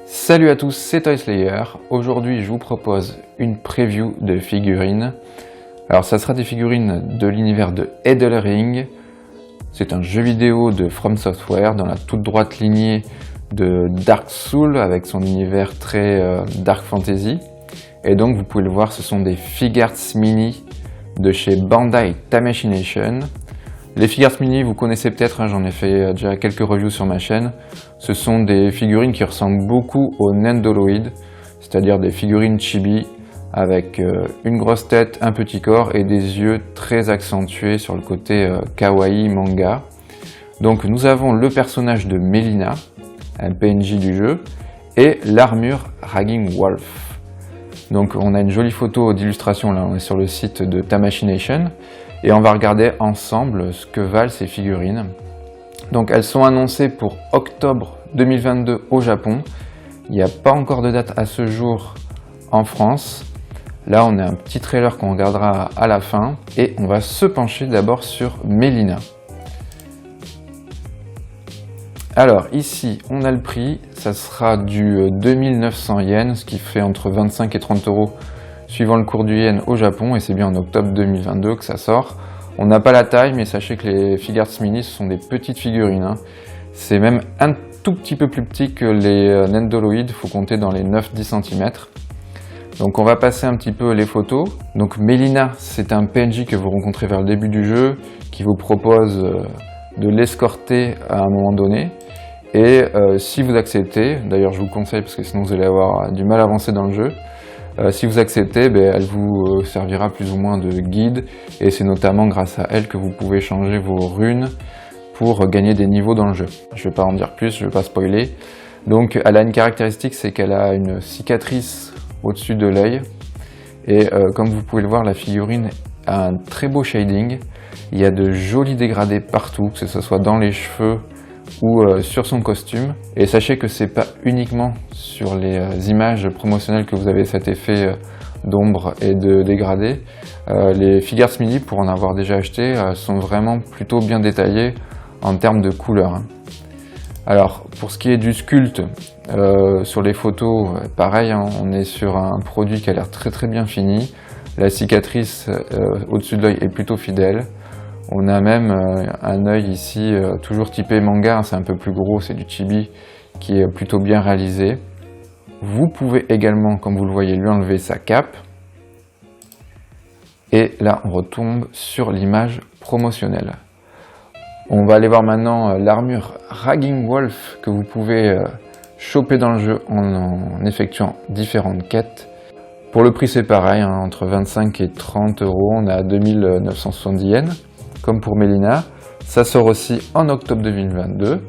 Salut à tous, c'est Toyslayer. Aujourd'hui, je vous propose une preview de figurines. Alors, ça sera des figurines de l'univers de Elden Ring. C'est un jeu vidéo de From Software dans la toute droite lignée de Dark Souls avec son univers très Dark Fantasy. Et donc, vous pouvez le voir, ce sont des Figuarts Mini de chez Bandai Tamashii. Les Figuarts Mini, vous connaissez peut-être, j'en ai fait déjà quelques reviews sur ma chaîne. Ce sont des figurines qui ressemblent beaucoup aux Nendoroid, c'est-à-dire des figurines chibi avec une grosse tête, un petit corps et des yeux très accentués sur le côté kawaii manga. Donc nous avons le personnage de Melina, un PNJ du jeu, et l'armure Raging Wolf. Donc on a une jolie photo d'illustration, là on est sur le site de Tamashii Nation. Et on va regarder ensemble ce que valent ces figurines. Donc elles sont annoncées pour octobre 2022 au Japon. Il n'y a pas encore de date à ce jour en France. Là on a un petit trailer qu'on regardera à la fin. Et on va se pencher d'abord sur Melina. Alors ici on a le prix, ça sera du 2900 yens, ce qui fait entre 25 et 30 euros suivant le cours du yen au Japon, et c'est bien en octobre 2022 que ça sort. On n'a pas la taille, mais sachez que les Figuarts Mini, ce sont des petites figurines. C'est même un tout petit peu plus petit que les Nendoroid, il faut compter dans les 9-10 cm. Donc on va passer un petit peu les photos. Donc Melina, c'est un PNJ que vous rencontrez vers le début du jeu, qui vous propose de l'escorter à un moment donné. Et si vous acceptez, d'ailleurs je vous le conseille parce que sinon vous allez avoir du mal à avancer dans le jeu, si vous acceptez, elle vous servira plus ou moins de guide, et c'est notamment grâce à elle que vous pouvez changer vos runes pour gagner des niveaux dans le jeu. Je ne vais pas en dire plus, je ne vais pas spoiler. Donc elle a une caractéristique, c'est qu'elle a une cicatrice au-dessus de l'œil, et comme vous pouvez le voir, la figurine a un très beau shading. Il y a de jolis dégradés partout, que ce soit dans les cheveux ou sur son costume. Et sachez que c'est pas uniquement sur les images promotionnelles que vous avez cet effet d'ombre et de dégradé. Les Figuarts Mini, pour en avoir déjà acheté, sont vraiment plutôt bien détaillés en termes de couleurs. Alors pour ce qui est du sculpte, sur les photos, pareil, on est sur un produit qui a l'air très bien fini. La cicatrice au-dessus de l'œil est plutôt fidèle. On a même un œil ici, toujours typé manga, c'est un peu plus gros, c'est du chibi, qui est plutôt bien réalisé. Vous pouvez également, comme vous le voyez, lui enlever sa cape. Et là, on retombe sur l'image promotionnelle. On va aller voir maintenant l'armure Raging Wolf que vous pouvez choper dans le jeu en effectuant différentes quêtes. Pour le prix, c'est pareil, entre 25 et 30 euros, on a 2970 yens. Comme pour Melina, ça sort aussi en octobre 2022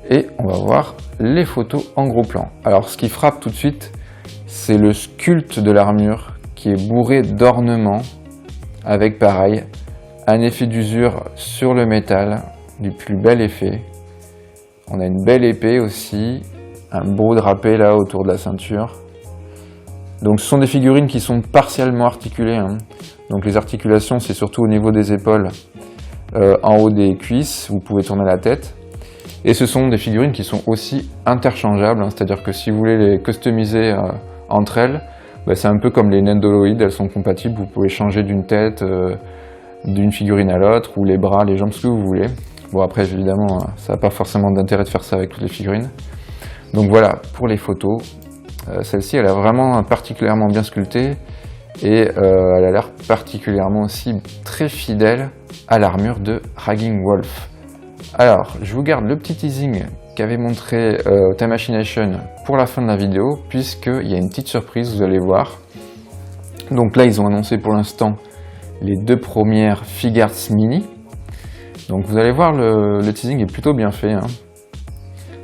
et on va voir les photos en gros plan. Alors ce qui frappe tout de suite, c'est le sculpte de l'armure qui est bourré d'ornements avec pareil, un effet d'usure sur le métal, du plus bel effet. On a une belle épée aussi, un beau drapé là autour de la ceinture. Donc ce sont des figurines qui sont partiellement articulées. Donc les articulations, c'est surtout au niveau des épaules. En haut des cuisses, vous pouvez tourner la tête. Et ce sont des figurines qui sont aussi interchangeables, c'est-à-dire que si vous voulez les customiser entre elles, c'est un peu comme les Nendoroid, elles sont compatibles, vous pouvez changer d'une tête, d'une figurine à l'autre, ou les bras, les jambes, ce que vous voulez. Bon après évidemment, ça n'a pas forcément d'intérêt de faire ça avec toutes les figurines. Donc voilà, pour les photos, celle-ci elle est vraiment particulièrement bien sculptée, et elle a l'air particulièrement aussi très fidèle à l'armure de Raging Wolf. Alors, je vous garde le petit teasing qu'avait montré Tamashii Nation pour la fin de la vidéo, puisqu'il y a une petite surprise, vous allez voir. Donc là, ils ont annoncé pour l'instant les deux premières Figuarts Mini. Donc vous allez voir, le teasing est plutôt bien fait.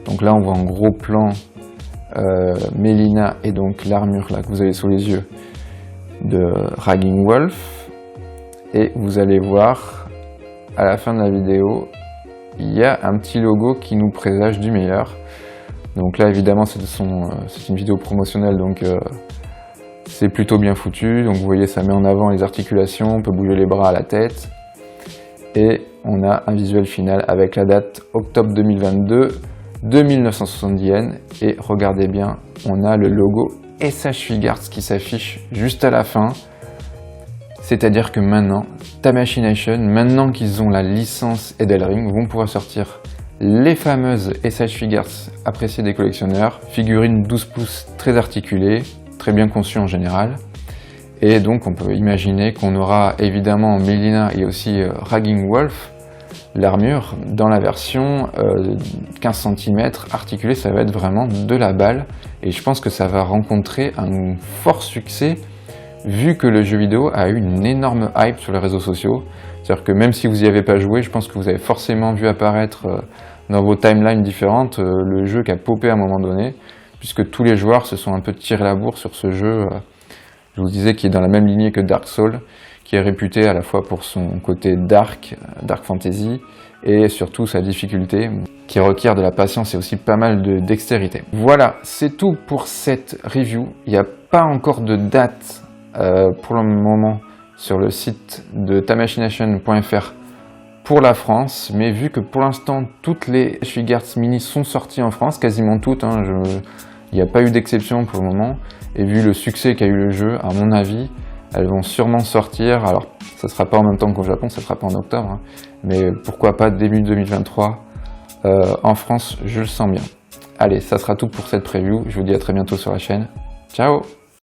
Donc là, on voit en gros plan Melina et donc l'armure là que vous avez sous les yeux de Raging Wolf. Et vous allez voir à la fin de la vidéo, il y a un petit logo qui nous présage du meilleur. Donc là évidemment c'est une vidéo promotionnelle, donc c'est plutôt bien foutu. Donc vous voyez, ça met en avant les articulations, on peut bouger les bras à la tête. Et on a un visuel final avec la date octobre 2022 2970 yens. Et regardez bien, on a le logo SH Figuarts qui s'affiche juste à la fin. C'est-à-dire que maintenant, Tamashination, maintenant qu'ils ont la licence Edelring, vont pouvoir sortir les fameuses SH Figuarts appréciées des collectionneurs, figurines 12 pouces très articulées, très bien conçues en général. Et donc on peut imaginer qu'on aura évidemment Melina et aussi Ragging Wolf, l'armure, dans la version 15 cm articulée. Ça va être vraiment de la balle. Et je pense que ça va rencontrer un fort succès vu que le jeu vidéo a eu une énorme hype sur les réseaux sociaux. C'est-à-dire que même si vous n'y avez pas joué, je pense que vous avez forcément vu apparaître dans vos timelines différentes le jeu qui a popé à un moment donné, puisque tous les joueurs se sont un peu tiré la bourre sur ce jeu. Je vous disais qu'il est dans la même lignée que Dark Souls, qui est réputé à la fois pour son côté dark fantasy, et surtout sa difficulté, qui requiert de la patience et aussi pas mal de dextérité. Voilà, c'est tout pour cette review. Il n'y a pas encore de date pour le moment sur le site de tamashination.fr pour la France, mais vu que pour l'instant toutes les Figuarts Mini sont sorties en France, quasiment toutes, hein, il n'y a pas eu d'exception pour le moment, et vu le succès qu'a eu le jeu, à mon avis, elles vont sûrement sortir. Alors ça ne sera pas en même temps qu'au Japon, ça ne sera pas en octobre, hein, mais pourquoi pas début 2023 en France, je le sens bien. Allez, ça sera tout pour cette preview, je vous dis à très bientôt sur la chaîne, ciao!